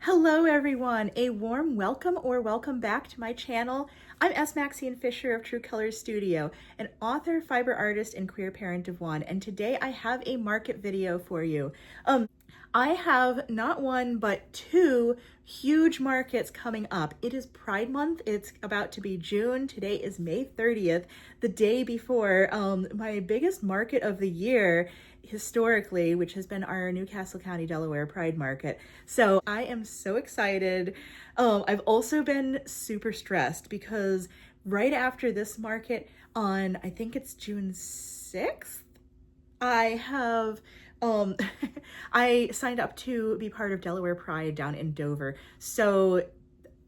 Hello everyone, a warm welcome or welcome back to my channel. I'm S. Maxine Fisher of True Colors Studio, an author, fiber artist, and queer parent of one, and today I have a market video for you. I have not one, but two huge markets coming up. It is Pride Month. It's about to be June. Today is May 30th, the day before my biggest market of the year historically, which has been our Newcastle County, Delaware Pride Market. So I am so excited. I've also been super stressed because right after this market on, I think it's June 6th, I have I signed up to be part of Delaware Pride down in Dover. So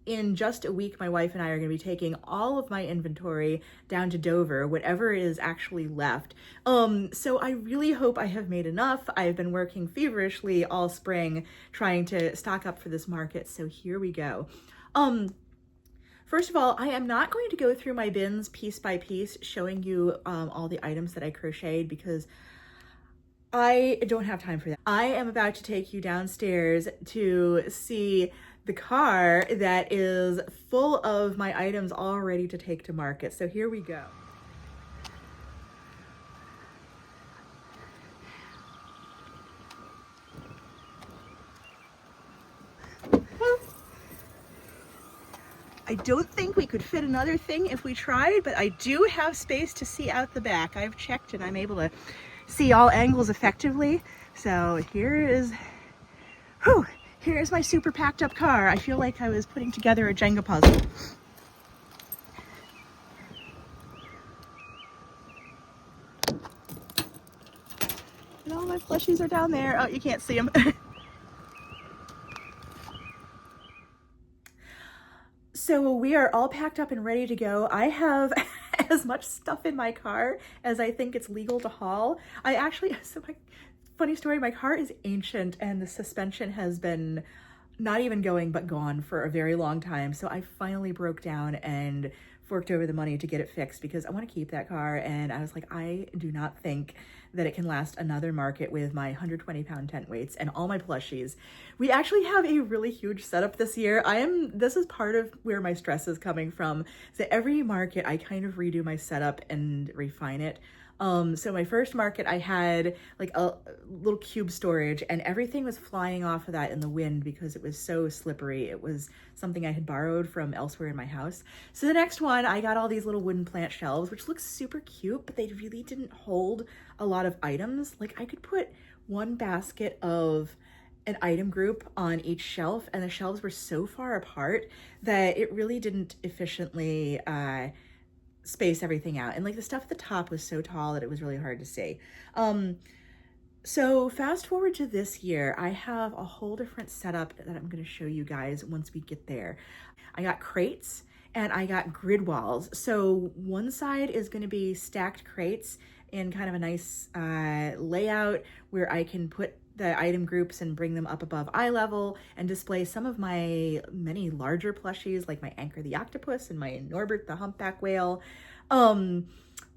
in just a week, my wife and I are going to be taking all of my inventory down to Dover, whatever is actually left. So I really hope I have made enough. I've been working feverishly all spring trying to stock up for this market. So here we go. First of all, I am not going to go through my bins piece by piece, showing you all the items that I crocheted because I don't have time for that. I am about to take you downstairs to see the car that is full of my items all ready to take to market. So here we go. I don't think we could fit another thing if we tried, but I do have space to see out the back. I've checked and I'm able to see all angles effectively. So here's my super packed up car. I feel like I was putting together a Jenga puzzle. And all my plushies are down there. Oh, you can't see them. So we are all packed up and ready to go. I have as much stuff in my car as I think it's legal to haul. Funny story, my car is ancient and the suspension has been not even going but gone for a very long time. So I finally broke down and forked over the money to get it fixed because I want to keep that car. And I was like, I do not think that it can last another market with my 120-pound tent weights and all my plushies. We actually have a really huge setup this year. This is part of where my stress is coming from. So every market I kind of redo my setup and refine it. So my first market, I had like a little cube storage and everything was flying off of that in the wind because it was so slippery. It was something I had borrowed from elsewhere in my house. So the next one, I got all these little wooden plant shelves, which looks super cute, but they really didn't hold a lot of items. Like I could put one basket of an item group on each shelf and the shelves were so far apart that it really didn't efficiently, space everything out. And like the stuff at the top was so tall that it was really hard to see. So fast forward to this year, I have a whole different setup that I'm going to show you guys once we get there. I got crates and I got grid walls. So one side is going to be stacked crates in kind of a nice layout where I can put the item groups and bring them up above eye level and display some of my many larger plushies like my Anchor the Octopus and my Norbert the Humpback Whale. And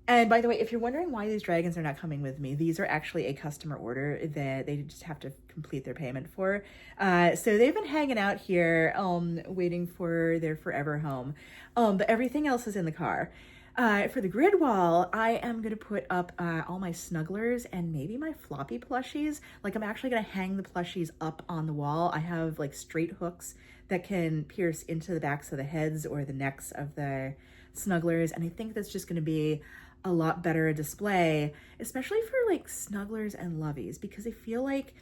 by the way, if you're wondering why these dragons are not coming with me, these are actually a customer order that they just have to complete their payment for. So they've been hanging out here waiting for their forever home. But everything else is in the car. For the grid wall, I am going to put up all my snugglers and maybe my floppy plushies. Like I'm actually going to hang the plushies up on the wall. I have like straight hooks that can pierce into the backs of the heads or the necks of the snugglers. And I think that's just going to be a lot better a display, especially for like snugglers and lovies, because I feel like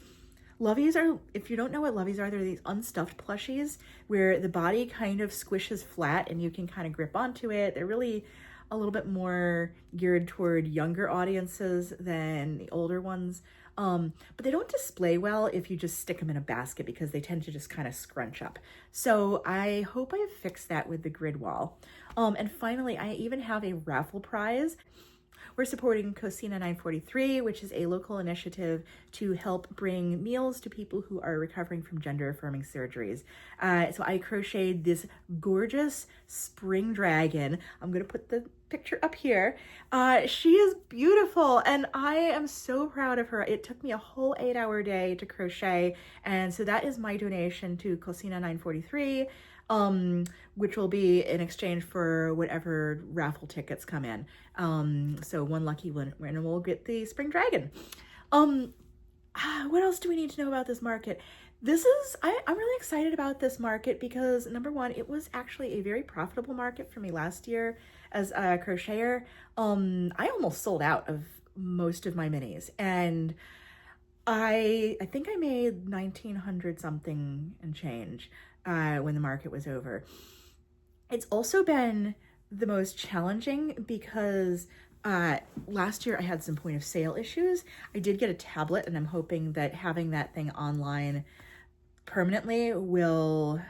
lovies are, if you don't know what lovies are, they're these unstuffed plushies where the body kind of squishes flat and you can kind of grip onto it. They're really a little bit more geared toward younger audiences than the older ones. But they don't display well if you just stick them in a basket because they tend to just kind of scrunch up. So I hope I have fixed that with the grid wall. And finally, I even have a raffle prize. We're supporting Cocina 943, which is a local initiative to help bring meals to people who are recovering from gender-affirming surgeries. So I crocheted this gorgeous spring dragon. I'm going to put the picture up here. She is beautiful and I am so proud of her. It took me a whole 8-hour day to crochet, and so that is my donation to Cocina 943, which will be in exchange for whatever raffle tickets come in. So one lucky winner will get the spring dragon. What else do we need to know about this market? I'm really excited about this market because number one, it was actually a very profitable market for me last year as a crocheter. I almost sold out of most of my minis, and I think I made 1,900 something and change when the market was over. It's also been the most challenging because last year I had some point of sale issues. I did get a tablet, and I'm hoping that having that thing online permanently will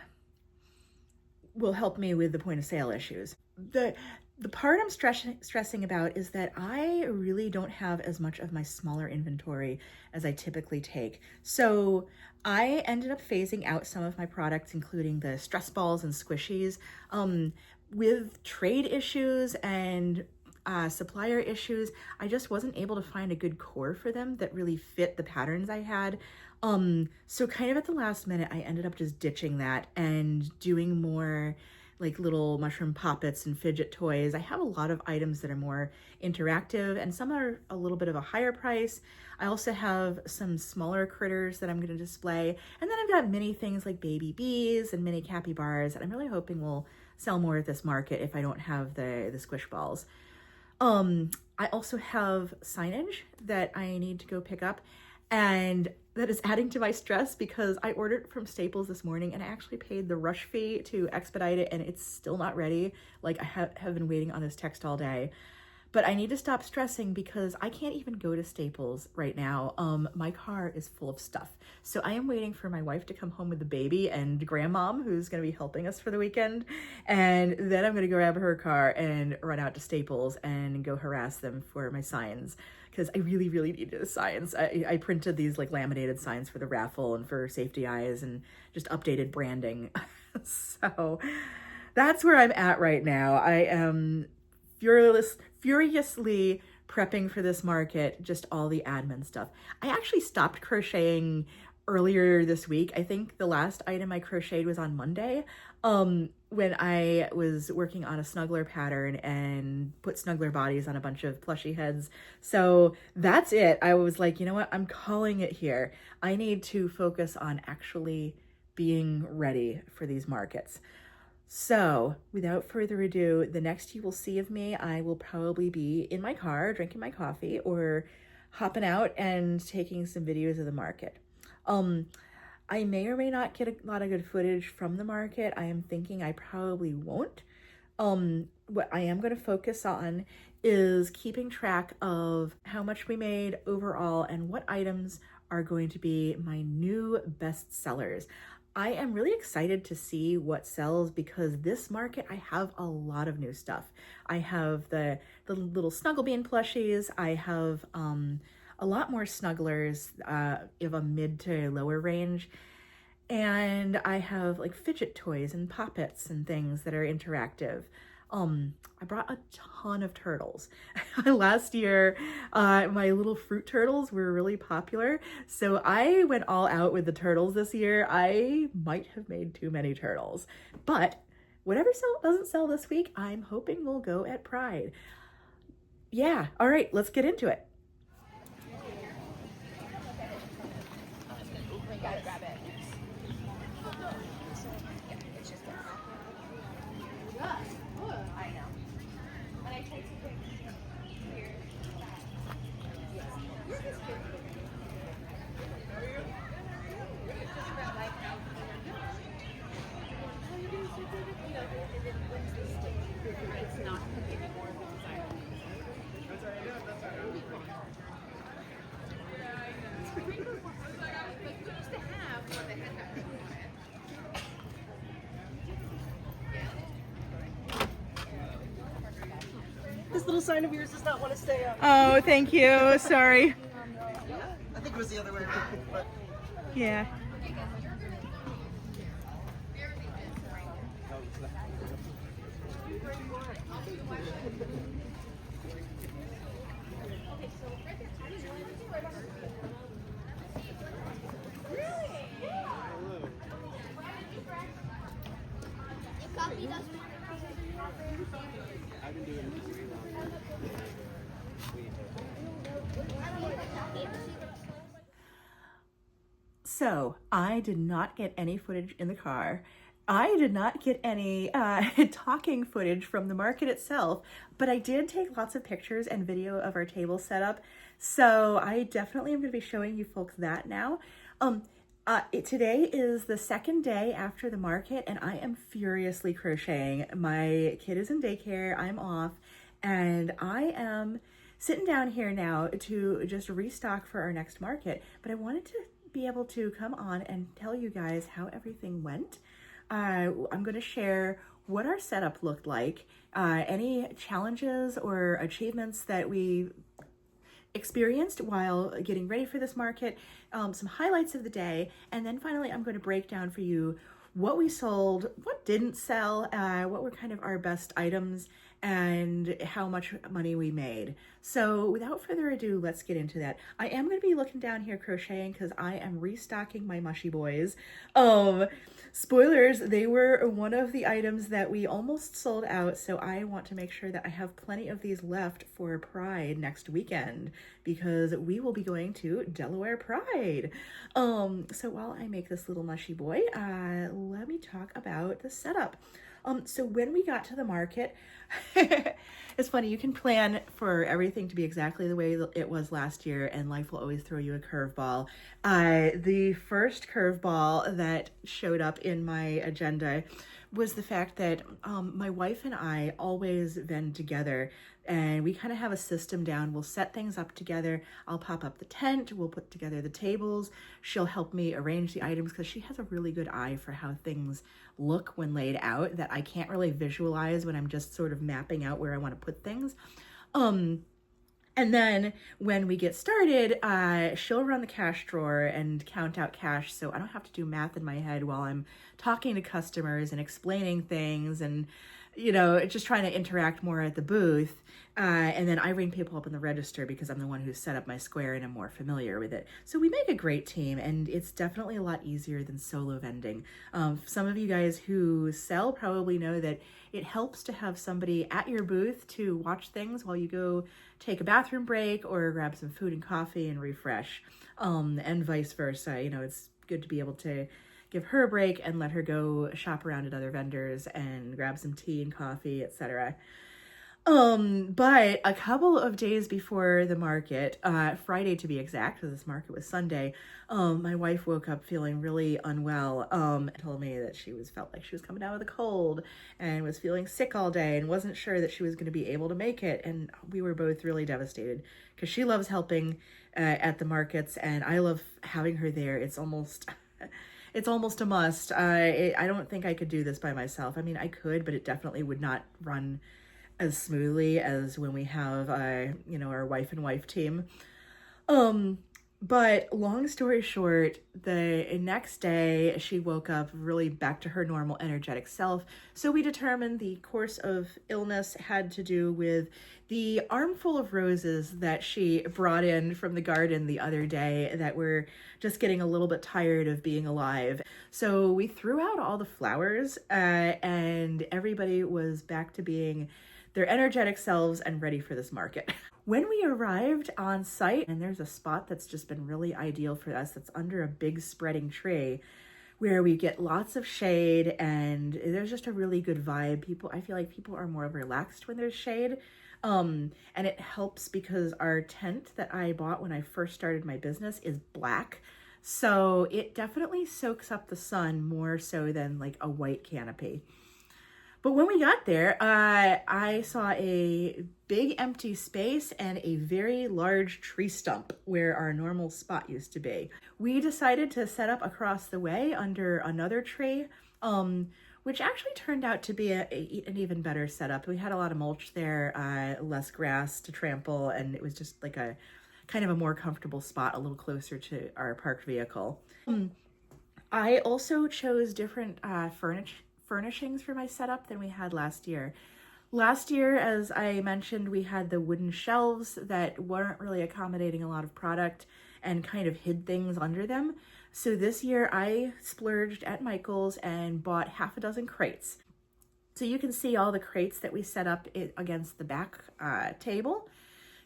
help me with the point of sale issues. The part I'm stressing about is that I really don't have as much of my smaller inventory as I typically take. So I ended up phasing out some of my products, including the stress balls and squishies. With trade issues and supplier issues, I just wasn't able to find a good core for them that really fit the patterns I had. So kind of at the last minute, I ended up just ditching that and doing more like little mushroom poppets and fidget toys. I have a lot of items that are more interactive, and some are a little bit of a higher price. I also have some smaller critters that I'm going to display. And then I've got mini things like baby bees and mini capybaras that I'm really hoping will sell more at this market if I don't have the squish balls. I also have signage that I need to go pick up, and that is adding to my stress because I ordered it from Staples this morning and I actually paid the rush fee to expedite it, and it's still not ready. Like I have been waiting on this text all day. But I need to stop stressing because I can't even go to Staples right now. My car is full of stuff. So I am waiting for my wife to come home with the baby and grandmom, who's going to be helping us for the weekend. And then I'm going to grab her car and run out to Staples and go harass them for my signs, because I really, really needed the signs. I printed these like laminated signs for the raffle and for Safety Eyes and just updated branding. So that's where I'm at right now. I am furiously prepping for this market, just all the admin stuff. I actually stopped crocheting earlier this week. I think the last item I crocheted was on Monday, when I was working on a snuggler pattern and put snuggler bodies on a bunch of plushie heads. So that's it. I was like, you know what? I'm calling it here. I need to focus on actually being ready for these markets. So without further ado, the next you will see of me, I will probably be in my car drinking my coffee or hopping out and taking some videos of the market. I may or may not get a lot of good footage from the market. I am thinking I probably won't. What I am going to focus on is keeping track of how much we made overall and what items are going to be my new best sellers. I am really excited to see what sells because this market, I have a lot of new stuff. I have the little Snuggle Bean plushies. I have a lot more snugglers of a mid to lower range. And I have like fidget toys and poppets and things that are interactive. I brought a ton of turtles. Last year, my little fruit turtles were really popular. So I went all out with the turtles this year. I might have made too many turtles, but whatever doesn't sell this week, I'm hoping will go at Pride. Yeah. All right, let's get into it. Gotta grab it. I know. And I tried to bring here. It's not completely more inside. This little sign of yours does not want to stay up. Oh, thank you. Sorry. I think it was the other way around, but Yeah. I've been doing it way longer. So I did not get any footage in the car. I did not get any talking footage from the market itself, but I did take lots of pictures and video of our table setup. So I definitely am going to be showing you folks that now. Today is the second day after the market and I am furiously crocheting. My kid is in daycare, I'm off, and I am sitting down here now to just restock for our next market. But I wanted to be able to come on and tell you guys how everything went. I'm going to share what our setup looked like, any challenges or achievements that we experienced while getting ready for this market, some highlights of the day, and then finally I'm going to break down for you what we sold, what didn't sell, what were kind of our best items, and how much money we made. So without further ado, let's get into that. I am going to be looking down here crocheting because I am restocking my mushy boys. Spoilers, they were one of the items that we almost sold out, so I want to make sure that I have plenty of these left for Pride next weekend because we will be going to Delaware Pride. So while I make this little mushy boy, let me talk about the setup. So when we got to the market, it's funny, you can plan for everything to be exactly the way it was last year, and life will always throw you a curveball. The first curveball that showed up in my agenda was the fact that my wife and I always vend together, and we kind of have a system down. We'll set things up together. I'll pop up the tent, we'll put together the tables. She'll help me arrange the items because she has a really good eye for how things look when laid out that I can't really visualize when I'm just sort of mapping out where I want to put things. And then when we get started, she'll run the cash drawer and count out cash so I don't have to do math in my head while I'm talking to customers and explaining things and, you know, just trying to interact more at the booth. And then I ring people up in the register because I'm the one who set up my square and I'm more familiar with it. So we make a great team, and it's definitely a lot easier than solo vending. Some of you guys who sell probably know that it helps to have somebody at your booth to watch things while you go take a bathroom break or grab some food and coffee and refresh, and vice versa. You know, it's good to be able to give her a break and let her go shop around at other vendors and grab some tea and coffee, etc. But a couple of days before the market, Friday to be exact, because this market was Sunday, my wife woke up feeling really unwell, and told me that felt like she was coming down with a cold and was feeling sick all day and wasn't sure that she was going to be able to make it. And we were both really devastated because she loves helping at the markets, and I love having her there. It's almost a must. I don't think I could do this by myself. I mean, I could, but it definitely would not run as smoothly as when we have, you know, our wife and wife team. But long story short, the next day she woke up really back to her normal energetic self. So we determined the course of illness had to do with the armful of roses that she brought in from the garden the other day that were just getting a little bit tired of being alive. So we threw out all the flowers, and everybody was back to being their energetic selves and ready for this market. When we arrived on site, and there's a spot that's just been really ideal for us that's under a big spreading tree where we get lots of shade and there's just a really good vibe. I feel like people are more relaxed when there's shade. And it helps because our tent that I bought when I first started my business is black. So it definitely soaks up the sun more so than like a white canopy. But when we got there, I saw a big empty space and a very large tree stump where our normal spot used to be. We decided to set up across the way under another tree, which actually turned out to be an even better setup. We had a lot of mulch there, less grass to trample, and it was just like a kind of a more comfortable spot, a little closer to our parked vehicle. I also chose different furnishings for my setup than we had last year. Last year, as I mentioned, we had the wooden shelves that weren't really accommodating a lot of product and kind of hid things under them. So this year I splurged at Michael's and bought half a dozen crates. So you can see all the crates that we set up against the back table.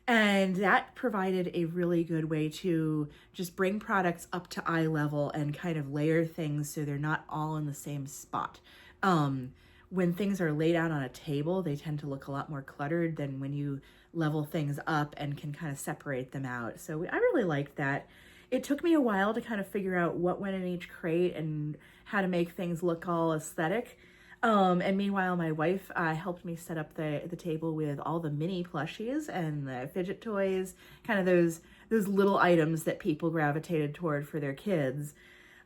And that provided a really good way to just bring products up to eye level and kind of layer things so they're not all in the same spot. When things are laid out on a table, they tend to look a lot more cluttered than when you level things up and can kind of separate them out. So I really liked that. It took me a while to kind of figure out what went in each crate and how to make things look all aesthetic. And meanwhile, my wife helped me set up the table with all the mini plushies and the fidget toys, kind of those little items that people gravitated toward for their kids.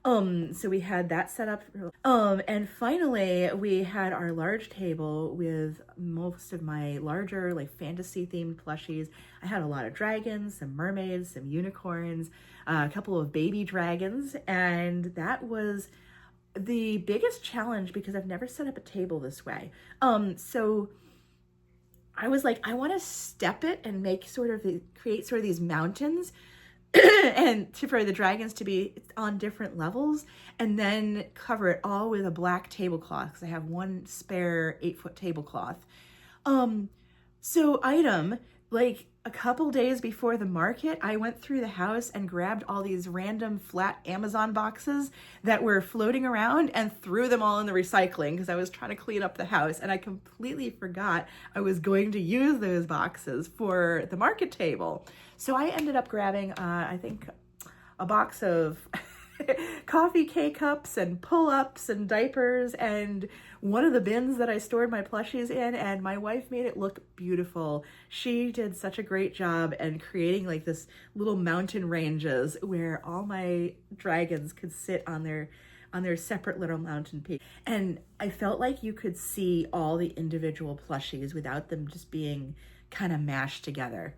So we had that set up. And finally, we had our large table with most of my larger, like fantasy themed plushies. I had a lot of dragons, some mermaids, some unicorns, a couple of baby dragons, and that was the biggest challenge because I've never set up a table this way. So I was like, I want to step it and create sort of these mountains and for the dragons to be on different levels, and then cover it all with a black tablecloth because I have one spare 8-foot tablecloth. So like a couple days before the market, I went through the house and grabbed all these random flat Amazon boxes that were floating around and threw them all in the recycling because I was trying to clean up the house, and I completely forgot I was going to use those boxes for the market table. So I ended up grabbing, I think, a box of coffee K-cups and pull-ups and diapers and one of the bins that I stored my plushies in, and my wife made it look beautiful. She did such a great job in creating like this little mountain ranges where all my dragons could sit on their separate little mountain peak. And I felt like you could see all the individual plushies without them just being kind of mashed together.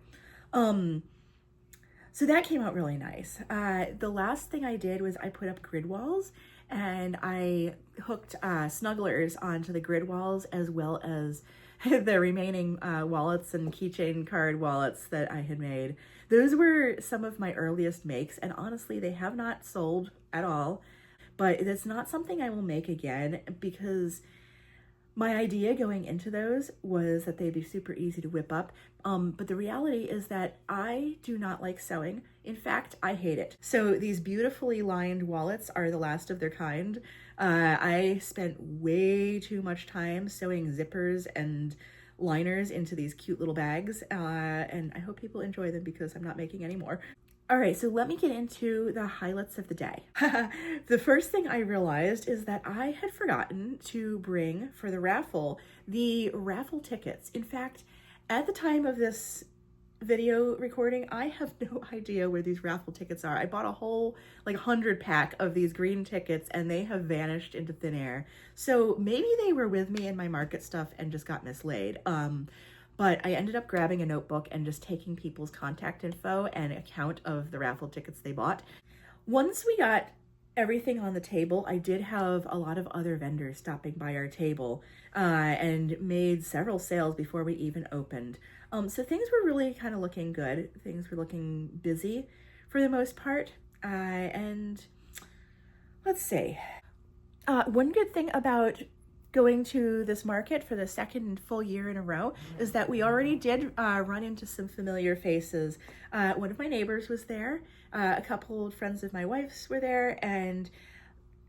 So that came out really nice. The last thing I did was I put up grid walls, and I hooked snugglers onto the grid walls as well as the remaining wallets and keychain card wallets that I had made. Those were some of my earliest makes, and honestly, they have not sold at all, but it's not something I will make again because my idea going into those was that they'd be super easy to whip up. But the reality is that I do not like sewing. In fact, I hate it. So these beautifully lined wallets are the last of their kind. I spent way too much time sewing zippers and liners into these cute little bags. And I hope people enjoy them because I'm not making any more. All right, so let me get into the highlights of the day. The first thing I realized is that I had forgotten to bring for the raffle tickets. In fact, at the time of this video recording, I have no idea where these raffle tickets are. I bought a whole 100 pack of these green tickets and they have vanished into thin air. So maybe they were with me in my market stuff and just got mislaid. But I ended up grabbing a notebook and just taking people's contact info and account of the raffle tickets they bought. Once we got everything on the table, I did have a lot of other vendors stopping by our table and made several sales before we even opened. So things were really kind of looking good. Things were looking busy for the most part. And let's see. One good thing about going to this market for the second full year in a row is that we already did run into some familiar faces. One of my neighbors was there, a couple of friends of my wife's were there, and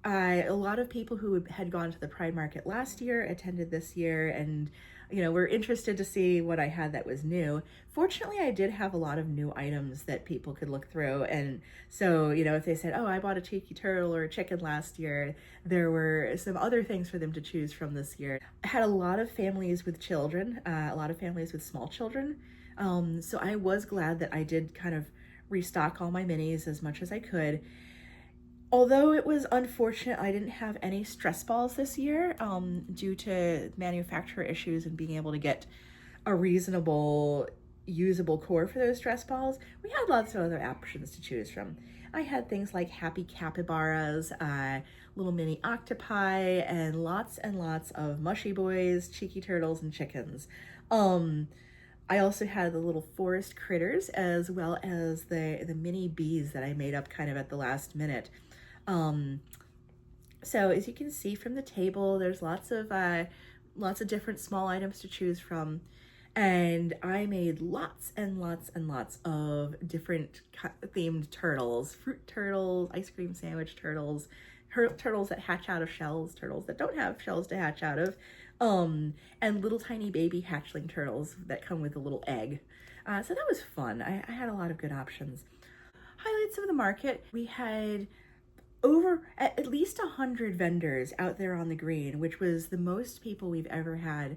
a lot of people who had gone to the Pride Market last year attended this year, and we're interested to see what I had that was new. Fortunately, I did have a lot of new items that people could look through. And so, if they said, oh, I bought a cheeky turtle or a chicken last year, there were some other things for them to choose from this year. I had a lot of families with children, a lot of families with small children. So I was glad that I did kind of restock all my minis as much as I could. Although it was unfortunate I didn't have any stress balls this year due to manufacturer issues and being able to get a reasonable usable core for those stress balls, we had lots of other options to choose from. I had things like happy capybaras, little mini octopi, and lots of mushy boys, cheeky turtles, and chickens. I also had the little forest critters as well as the mini bees that I made up kind of at the last minute. So as you can see from the table, there's lots of lots of different small items to choose from. And I made lots and lots and lots of different themed turtles, fruit turtles, ice cream sandwich turtles, turtles that hatch out of shells, turtles that don't have shells to hatch out of, and little tiny baby hatchling turtles that come with a little egg. So that was fun. I had a lot of good options. Highlights of the market, we had over at least 100 vendors out there on the green, which was the most people we've ever had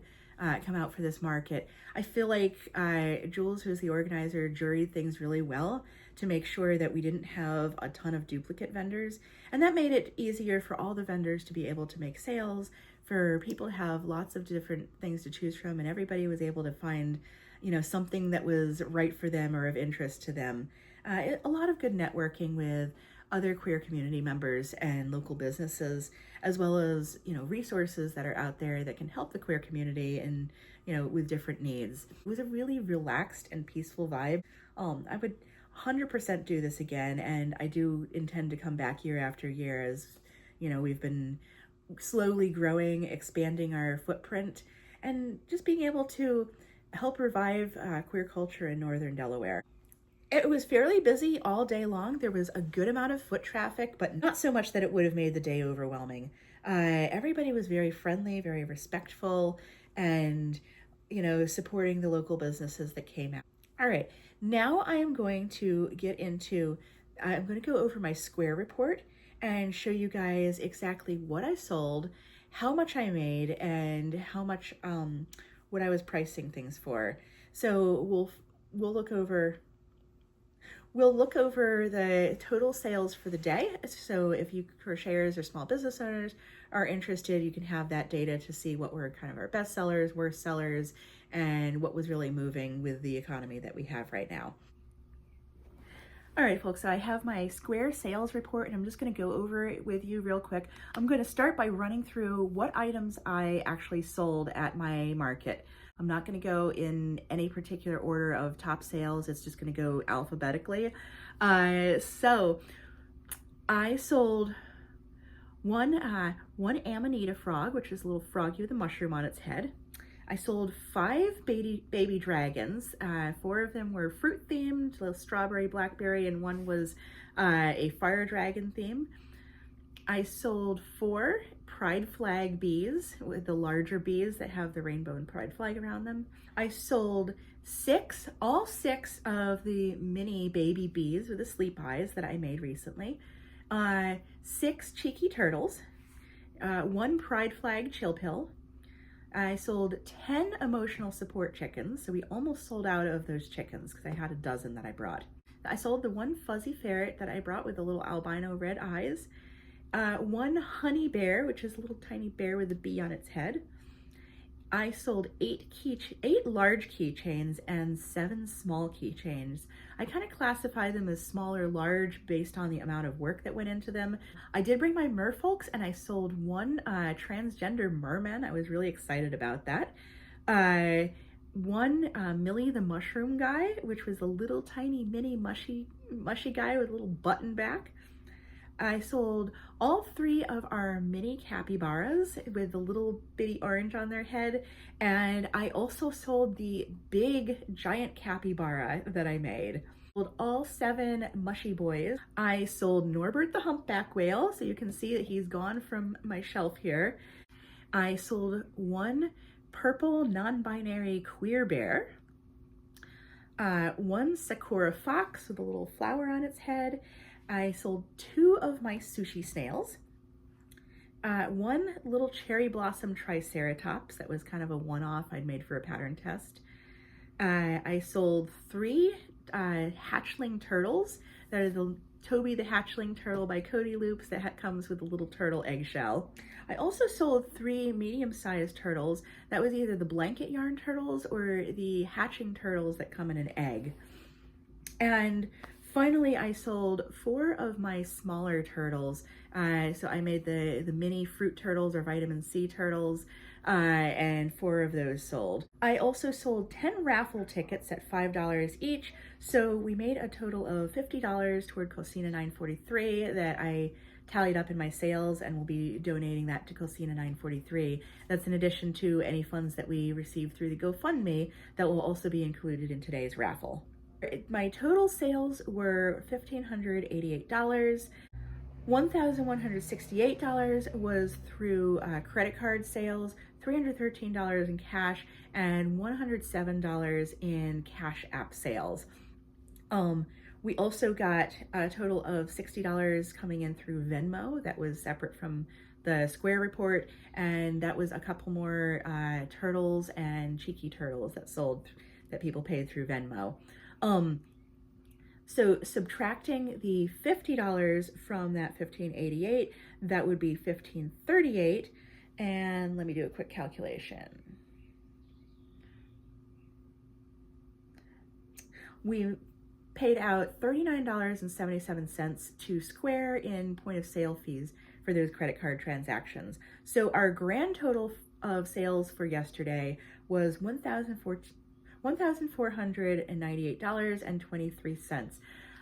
come out for this market. I feel like Jules, who's the organizer, juried things really well to make sure that we didn't have a ton of duplicate vendors. And that made it easier for all the vendors to be able to make sales, for people to have lots of different things to choose from, and everybody was able to find, you know, something that was right for them or of interest to them. A lot of good networking with other queer community members and local businesses, as well as, you know, resources that are out there that can help the queer community and, you know, with different needs. It was a really relaxed and peaceful vibe. I would 100% do this again, and I do intend to come back year after year as, you know, we've been slowly growing, expanding our footprint, and just being able to help revive queer culture in Northern Delaware. It was fairly busy all day long. There was a good amount of foot traffic, but not so much that it would have made the day overwhelming. Everybody was very friendly, very respectful, and, you know, supporting the local businesses that came out. All right, now I am going to I'm going to go over my square report and show you guys exactly what I sold, how much I made, and how much, what I was pricing things for. So we'll look over the total sales for the day. So if you crocheters or small business owners are interested, you can have that data to see what were kind of our best sellers, worst sellers, and what was really moving with the economy that we have right now. All right, folks, so I have my square sales report, and I'm just going to go over it with you real quick. I'm going to start by running through what items I actually sold at my market. I'm not going to go in any particular order of top sales. It's just going to go alphabetically. So I sold one Amanita frog, which is a little froggy with a mushroom on its head. I sold 5 baby dragons. 4 of them were fruit themed, a strawberry, blackberry, and one was a fire dragon theme. I sold 4 pride flag bees, with the larger bees that have the rainbow and pride flag around them. I sold all six of the mini baby bees with the sleep eyes that I made recently. 6 cheeky turtles, 1 pride flag chill pill. I sold 10 emotional support chickens, so we almost sold out of those chickens because I had a dozen that I brought. I sold the 1 fuzzy ferret that I brought with the little albino red eyes, 1 honey bear, which is a little tiny bear with a bee on its head. I sold 8 large keychains and 7 small keychains. I kind of classify them as small or large based on the amount of work that went into them. I did bring my merfolks, and I sold 1 transgender merman. I was really excited about that. 1 Millie the mushroom guy, which was a little tiny mini mushy guy with a little button back. I sold all 3 of our mini capybaras with the little bitty orange on their head, and I also sold the big giant capybara that I made. I sold all 7 mushy boys. I sold Norbert the humpback whale, so you can see that he's gone from my shelf here. I sold 1 purple non-binary queer bear, 1 sakura fox with a little flower on its head. I sold 2 of my sushi snails, 1 little cherry blossom triceratops that was kind of a one-off I'd made for a pattern test. I sold 3 hatchling turtles. That are the Toby the Hatchling Turtle by Cody Loops that comes with a little turtle eggshell. I also sold 3 medium-sized turtles. That was either the blanket yarn turtles or the hatching turtles that come in an egg. And finally, I sold 4 of my smaller turtles. So I made the mini fruit turtles or vitamin C turtles, and 4 of those sold. I also sold 10 raffle tickets at $5 each. So we made a total of $50 toward Cosina 943 that I tallied up in my sales, and we'll be donating that to Cosina 943. That's in addition to any funds that we receive through the GoFundMe that will also be included in today's raffle. My total sales were $1,588. $1,168 was through credit card sales, $313 in cash, and $107 in Cash App sales. We also got a total of $60 coming in through Venmo. That was separate from the Square report, and that was a couple more turtles and cheeky turtles that sold, that people paid through Venmo. So subtracting the $50 from that $1,588, that would be $1,538. And let me do a quick calculation. We paid out $39.77 to Square in point of sale fees for those credit card transactions. So our grand total of sales for yesterday was $1,498.23.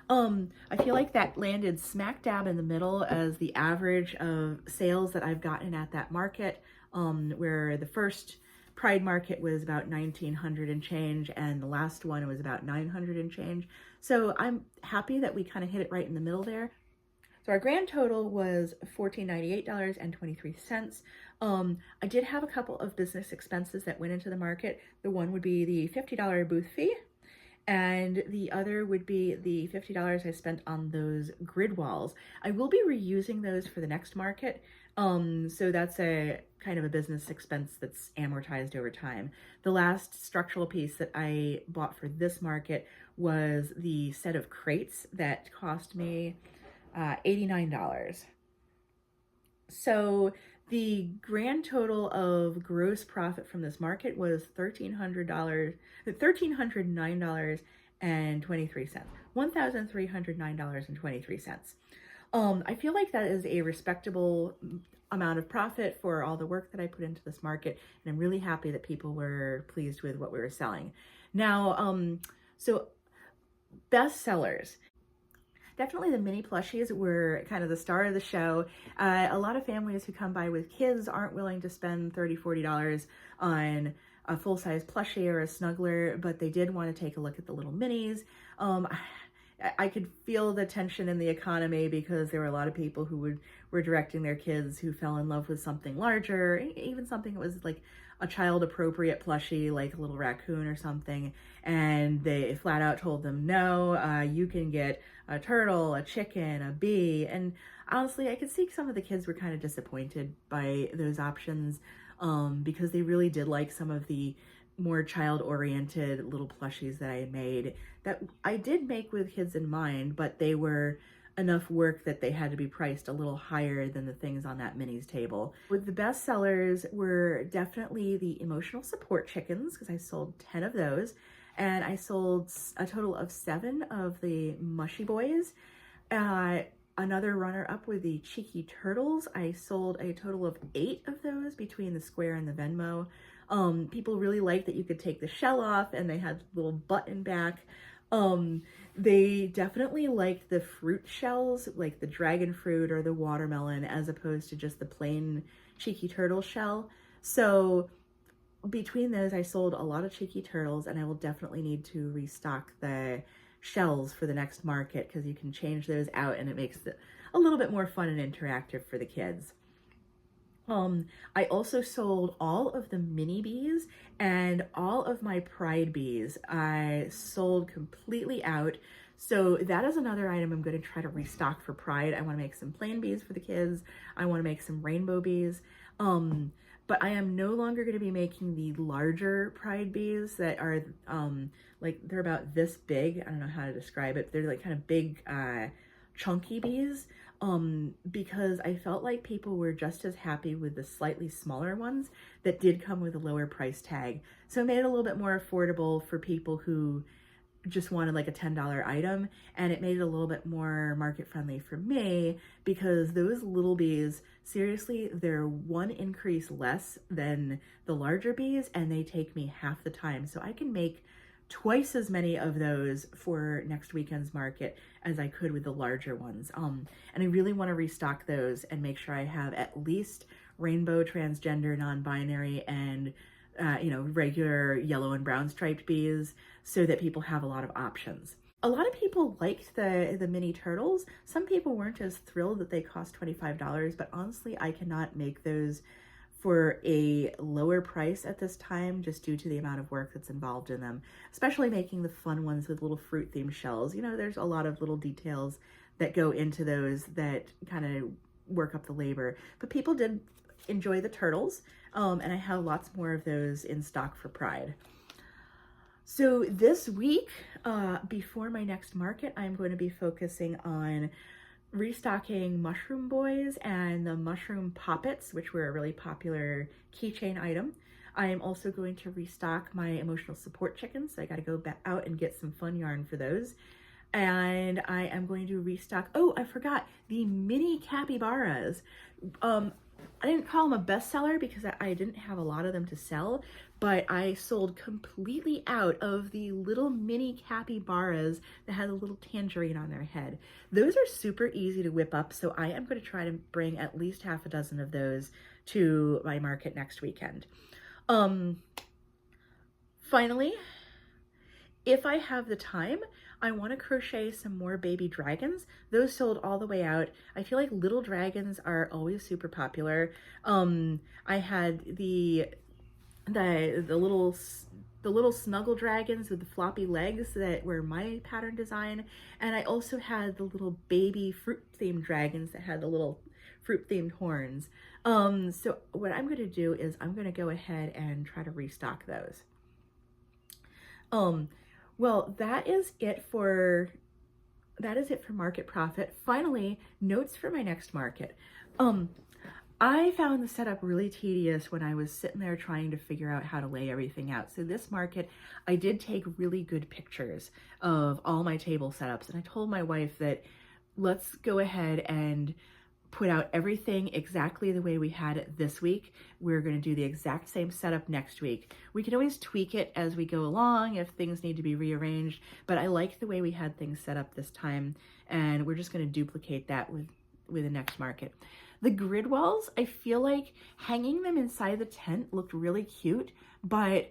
I feel like that landed smack dab in the middle as the average of sales that I've gotten at that market, where the first Pride market was about 1,900 and change, and the last one was about 900 and change. So I'm happy that we kind of hit it right in the middle there. So our grand total was $1,498.23. I did have a couple of business expenses that went into the market. The one would be the $50 booth fee, and the other would be the $50 I spent on those grid walls. I will be reusing those for the next market. So that's a kind of a business expense that's amortized over time. The last structural piece that I bought for this market was the set of crates that cost me $89. So the grand total of gross profit from this market was $1,309.23. $1,309.23. I feel like that is a respectable amount of profit for all the work that I put into this market, and I'm really happy that people were pleased with what we were selling. Now, so best sellers. Definitely the mini plushies were kind of the star of the show. A lot of families who come by with kids aren't willing to spend $30, $40 on a full-size plushie or a snuggler, but they did want to take a look at the little minis. I could feel the tension in the economy because there were a lot of people who were directing their kids who fell in love with something larger, even something that was like a child-appropriate plushie, like a little raccoon or something, and they flat out told them, no, you can get a turtle, a chicken, a bee. And honestly, I could see some of the kids were kind of disappointed by those options because they really did like some of the more child-oriented little plushies that I had made, that I did make with kids in mind, but they were enough work that they had to be priced a little higher than the things on that minis table. With the best sellers were definitely the emotional support chickens, because I sold 10 of those, and I sold a total of 7 of the mushy boys. Another runner-up with the cheeky turtles. I sold a total of 8 of those between the Square and the Venmo. People really liked that you could take the shell off and they had a little button back. They definitely liked the fruit shells, like the dragon fruit or the watermelon, as opposed to just the plain cheeky turtle shell. So between those, I sold a lot of cheeky turtles, and I will definitely need to restock the shells for the next market because you can change those out and it makes it a little bit more fun and interactive for the kids. I also sold all of the mini bees and all of my pride bees. I sold completely out. So that is another item I'm going to try to restock for Pride. I want to make some plain bees for the kids. I want to make some rainbow bees. But I am no longer going to be making the larger Pride bees that are like they're about this big. I don't know how to describe it. They're like kind of big, chunky bees. Because I felt like people were just as happy with the slightly smaller ones that did come with a lower price tag. So it made it a little bit more affordable for people who just wanted like a $10 item, and it made it a little bit more market friendly for me because those little bees, seriously, they're one increase less than the larger bees and they take me half the time. So I can make twice as many of those for next weekend's market as I could with the larger ones. And I really want to restock those and make sure I have at least rainbow, transgender, non-binary, and regular yellow and brown striped bees so that people have a lot of options. A lot of people liked the mini turtles. Some people weren't as thrilled that they cost $25, but honestly, I cannot make those for a lower price at this time just due to the amount of work that's involved in them, especially making the fun ones with little fruit themed shells. You know, there's a lot of little details that go into those that kind of work up the labor, but people did enjoy the turtles, and I have lots more of those in stock for Pride. So this week, before my next market, I'm going to be focusing on restocking Mushroom Boys and the Mushroom Poppets, which were a really popular keychain item. I am also going to restock my emotional support chickens, so I got to go back out and get some fun yarn for those. And I am going to restock, oh, I forgot, the mini capybaras. I didn't call them a bestseller because I didn't have a lot of them to sell, but I sold completely out of the little mini capybaras that had a little tangerine on their head. Those are super easy to whip up, so I am going to try to bring at least half a dozen of those to my market next weekend. Finally, if I have the time, I want to crochet some more baby dragons. Those sold all the way out. I feel like little dragons are always super popular. I had the little snuggle dragons with the floppy legs that were my pattern design, and I also had the little baby fruit themed dragons that had the little fruit themed horns. So what I'm going to do is I'm going to go ahead and try to restock those. Well, that is it for Market Profit. Finally, notes for my next market. I found the setup really tedious when I was sitting there trying to figure out how to lay everything out. So this market, I did take really good pictures of all my table setups, and I told my wife that let's go ahead and put out everything exactly the way we had it this week. We're going to do the exact same setup next week. We can always tweak it as we go along if things need to be rearranged, but I like the way we had things set up this time, and we're just going to duplicate that with the next market. The grid walls, I feel like hanging them inside the tent looked really cute, but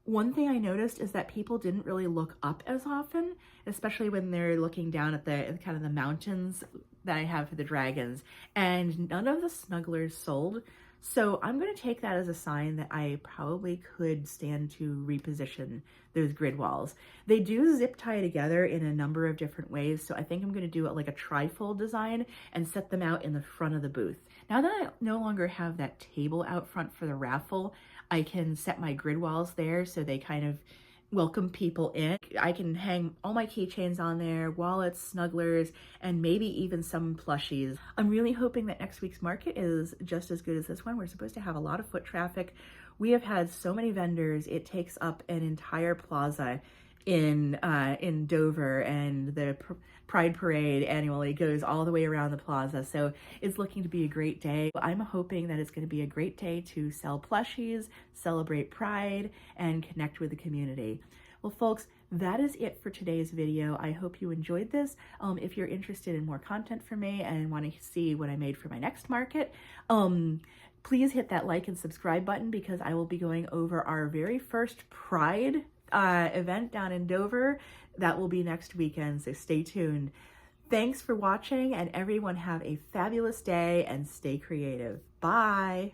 one thing I noticed is that people didn't really look up as often, especially when they're looking down at the kind of the mountains that I have for the dragons, and none of the snugglers sold. So I'm going to take that as a sign that I probably could stand to reposition those grid walls. They do zip tie together in a number of different ways, so I think I'm going to do it like a tri-fold design and set them out in the front of the booth. Now that I no longer have that table out front for the raffle, I can set my grid walls there so they kind of welcome people in. I can hang all my keychains on there, wallets, snugglers, and maybe even some plushies. I'm really hoping that next week's market is just as good as this one. We're supposed to have a lot of foot traffic. We have had so many vendors, it takes up an entire plaza in Dover, and the Pride Parade annually goes all the way around the plaza. So it's looking to be a great day. I'm hoping that it's going to be a great day to sell plushies, celebrate Pride, and connect with the community. Well, folks, that is it for today's video. I hope you enjoyed this. If you're interested in more content from me and want to see what I made for my next market, please hit that like and subscribe button, because I will be going over our very first Pride event down in Dover. That will be next weekend, so stay tuned. Thanks for watching, and everyone have a fabulous day and stay creative. Bye.